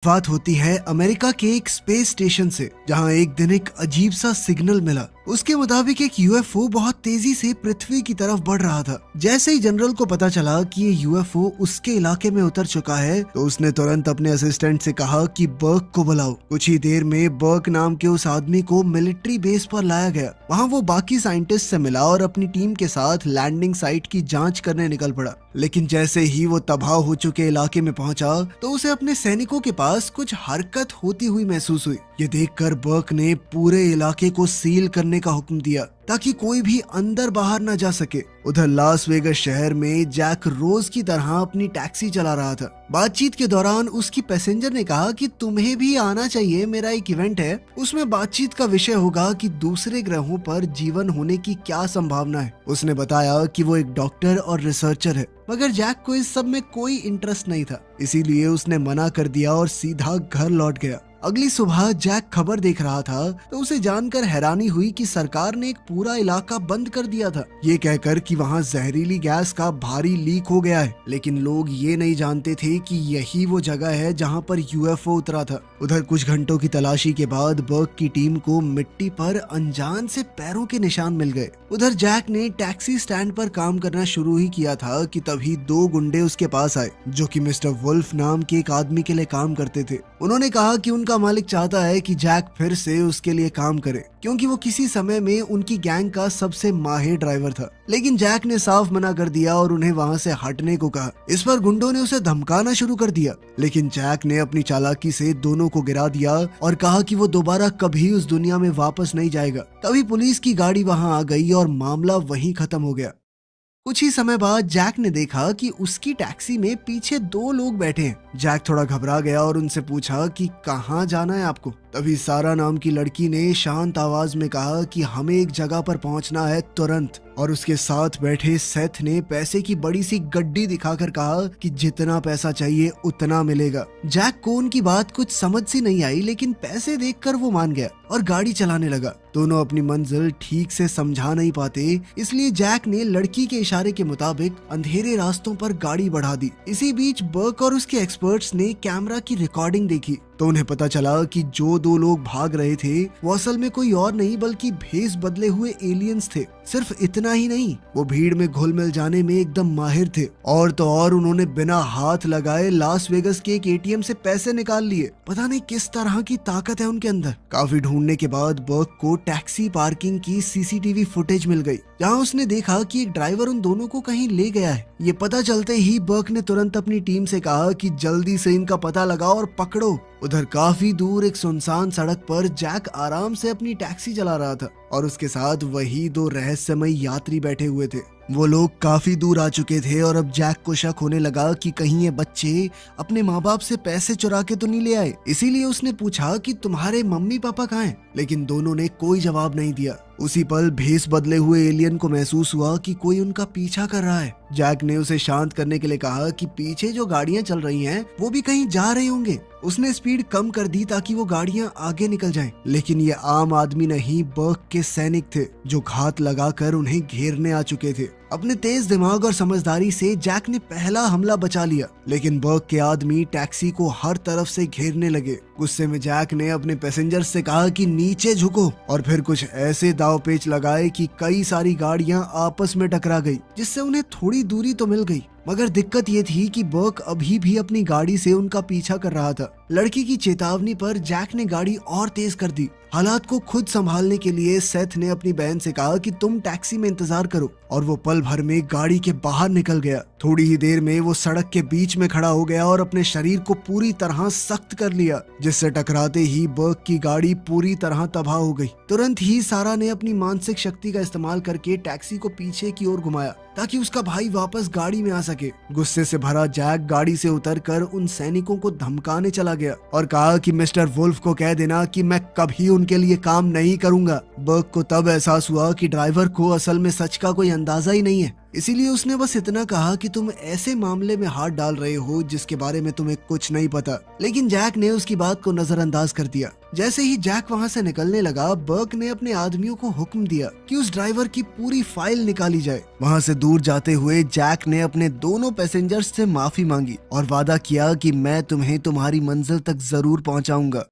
बात होती है अमेरिका के एक स्पेस स्टेशन से, जहां एक दिन एक अजीब सा सिग्नल मिला। उसके मुताबिक एक यूएफओ बहुत तेजी से पृथ्वी की तरफ बढ़ रहा था। जैसे ही जनरल को पता चला कि ये यूएफओ उसके इलाके में उतर चुका है, तो उसने तुरंत अपने असिस्टेंट से कहा कि बर्क को बुलाओ। कुछ ही देर में बर्क नाम के उस आदमी को मिलिट्री बेस पर लाया गया। वहाँ वो बाकी साइंटिस्ट से मिला और अपनी टीम के साथ लैंडिंग साइट की जाँच करने निकल पड़ा। लेकिन जैसे ही वो तबाह हो चुके इलाके में पहुंचा, तो उसे अपने सैनिकों के पास कुछ हरकत होती हुई महसूस हुई। ये देखकर बर्क ने पूरे इलाके को सील करने का हुक्म दिया ताकि कोई भी अंदर बाहर न जा सके। उधर लास वेगस शहर में जैक रोज की तरह अपनी टैक्सी चला रहा था। बातचीत के दौरान उसकी पैसेंजर ने कहा कि तुम्हें भी आना चाहिए, मेरा एक इवेंट है। उसमें बातचीत का विषय होगा कि दूसरे ग्रहों पर जीवन होने की क्या संभावना है। उसने बताया कि वो एक डॉक्टर और रिसर्चर है, मगर जैक को इस सब में कोई इंटरेस्ट नहीं था, इसीलिए उसने मना कर दिया और सीधा घर लौट गया। अगली सुबह जैक खबर देख रहा था तो उसे जानकर हैरानी हुई कि सरकार ने एक पूरा इलाका बंद कर दिया था, ये कहकर कि वहाँ जहरीली गैस का भारी लीक हो गया है। लेकिन लोग ये नहीं जानते थे कि यही वो जगह है जहाँ पर यूएफओ उतरा था। उधर कुछ घंटों की तलाशी के बाद बर्क की टीम को मिट्टी पर अनजान से पैरों के निशान मिल गए। उधर जैक ने टैक्सी स्टैंड पर काम करना शुरू ही किया था कि तभी दो गुंडे उसके पास आए, जो कि मिस्टर वुल्फ नाम के एक आदमी के लिए काम करते थे। उन्होंने कहा कि उनका मालिक चाहता है कि जैक फिर से उसके लिए काम करे, क्योंकि वो किसी समय में उनकी गैंग का सबसे माहिर ड्राइवर था। लेकिन जैक ने साफ मना कर दिया और उन्हें वहाँ से हटने को कहा। इस पर गुंडों ने उसे धमकाना शुरू कर दिया, लेकिन जैक ने अपनी चालाकी से दोनों को गिरा दिया और कहा कि वो दोबारा कभी उस दुनिया में वापस नहीं जाएगा। तभी पुलिस की गाड़ी वहाँ आ गई और मामला वहीं खत्म हो गया। कुछ ही समय बाद जैक ने देखा कि उसकी टैक्सी में पीछे दो लोग बैठे हैं। जैक थोड़ा घबरा गया और उनसे पूछा कि कहाँ जाना है आपको। तभी सारा नाम की लड़की ने शांत आवाज में कहा कि हमें एक जगह पर पहुंचना है तुरंत। और उसके साथ बैठे सेथ ने पैसे की बड़ी सी गड्डी दिखाकर कहा कि जितना पैसा चाहिए उतना मिलेगा। जैक को उनकी बात कुछ समझ सी नहीं आई, लेकिन पैसे देखकर वो मान गया और गाड़ी चलाने लगा। दोनों अपनी मंजिल ठीक से समझा नहीं पाते, इसलिए जैक ने लड़की के इशारे के मुताबिक अंधेरे रास्तों पर गाड़ी बढ़ा दी। इसी बीच बर्क और उसके एक्सपर्ट्स ने कैमरा की रिकॉर्डिंग देखी, तो उन्हें पता चला कि जो दो लोग भाग रहे थे वो असल में कोई और नहीं बल्कि भेस बदले हुए एलियंस थे। सिर्फ इतना ही नहीं, वो भीड़ में घुल मिल जाने में एकदम माहिर थे। और तो और उन्होंने बिना हाथ लगाए लास वेगस के एक एटीएम से पैसे निकाल लिए। पता नहीं किस तरह की ताकत है उनके अंदर। काफी ढूंढने के बाद बर्क को टैक्सी पार्किंग की सीसीटीवी फुटेज मिल गई, जहां उसने देखा कि एक ड्राइवर उन दोनों को कहीं ले गया है। ये पता चलते ही बर्क ने तुरंत अपनी टीम से कहा कि जल्दी से इनका पता लगाओ और पकड़ो। उधर काफी दूर एक सुनसान सड़क पर जैक आराम से अपनी टैक्सी चला रहा था और उसके साथ वही दो रहस्यमयी यात्री बैठे हुए थे। वो लोग काफी दूर आ चुके थे और अब जैक को शक होने लगा कि कहीं ये बच्चे अपने माँ बाप से पैसे चुरा के तो नहीं ले आए। इसीलिए उसने पूछा कि तुम्हारे मम्मी पापा कहाँ हैं? लेकिन दोनों ने कोई जवाब नहीं दिया। उसी पल भेस बदले हुए एलियन को महसूस हुआ कि कोई उनका पीछा कर रहा है। जैक ने उसे शांत करने के लिए कहा कि पीछे जो गाड़ियां चल रही हैं वो भी कहीं जा रहे होंगे। उसने स्पीड कम कर दी ताकि वो गाड़ियां आगे निकल जाएं। लेकिन ये आम आदमी नहीं, बर्क के सैनिक थे, जो घात लगाकर उन्हें घेरने आ चुके थे। अपने तेज दिमाग और समझदारी से जैक ने पहला हमला बचा लिया, लेकिन बर्क के आदमी टैक्सी को हर तरफ से घेरने लगे। गुस्से में जैक ने अपने पैसेंजर से कहा कि नीचे झुको, और फिर कुछ ऐसे दाव पेच लगाए कि कई सारी गाड़ियां आपस में टकरा गई, जिससे उन्हें थोड़ी दूरी तो मिल गई। मगर दिक्कत ये थी कि बर्क अभी भी अपनी गाड़ी से उनका पीछा कर रहा था। लड़की की चेतावनी पर जैक ने गाड़ी और तेज कर दी। हालात को खुद संभालने के लिए सेथ ने अपनी बहन से कहा कि तुम टैक्सी में इंतजार करो, और वो पल भर में गाड़ी के बाहर निकल गया। थोड़ी ही देर में वो सड़क के बीच में खड़ा हो गया और अपने शरीर को पूरी तरह सख्त कर लिया, जिससे टकराते ही बर्क की गाड़ी पूरी तरह तबाह हो गई। तुरंत ही सारा ने अपनी मानसिक शक्ति का इस्तेमाल करके टैक्सी को पीछे की ओर घुमाया ताकि उसका भाई वापस गाड़ी में आ सके। गुस्से से भरा जैक गाड़ी से उतरकर उन सैनिकों को धमकाने चला गया और कहा कि मिस्टर वुल्फ को कह देना कि मैं कभी उनके लिए काम नहीं करूंगा। बर्क को तब एहसास हुआ कि ड्राइवर को असल में सच का कोई अंदाजा ही नहीं है। इसीलिए उसने बस इतना कहा कि तुम ऐसे मामले में हाथ डाल रहे हो जिसके बारे में तुम्हें कुछ नहीं पता। लेकिन जैक ने उसकी बात को नजरअंदाज कर दिया। जैसे ही जैक वहां से निकलने लगा, बर्क ने अपने आदमियों को हुक्म दिया कि उस ड्राइवर की पूरी फाइल निकाली जाए। वहां से दूर जाते हुए जैक ने अपने दोनों पैसेंजर्स से माफी मांगी और वादा किया कि मैं तुम्हें तुम्हारी मंजिल तक जरूर पहुंचाऊंगा।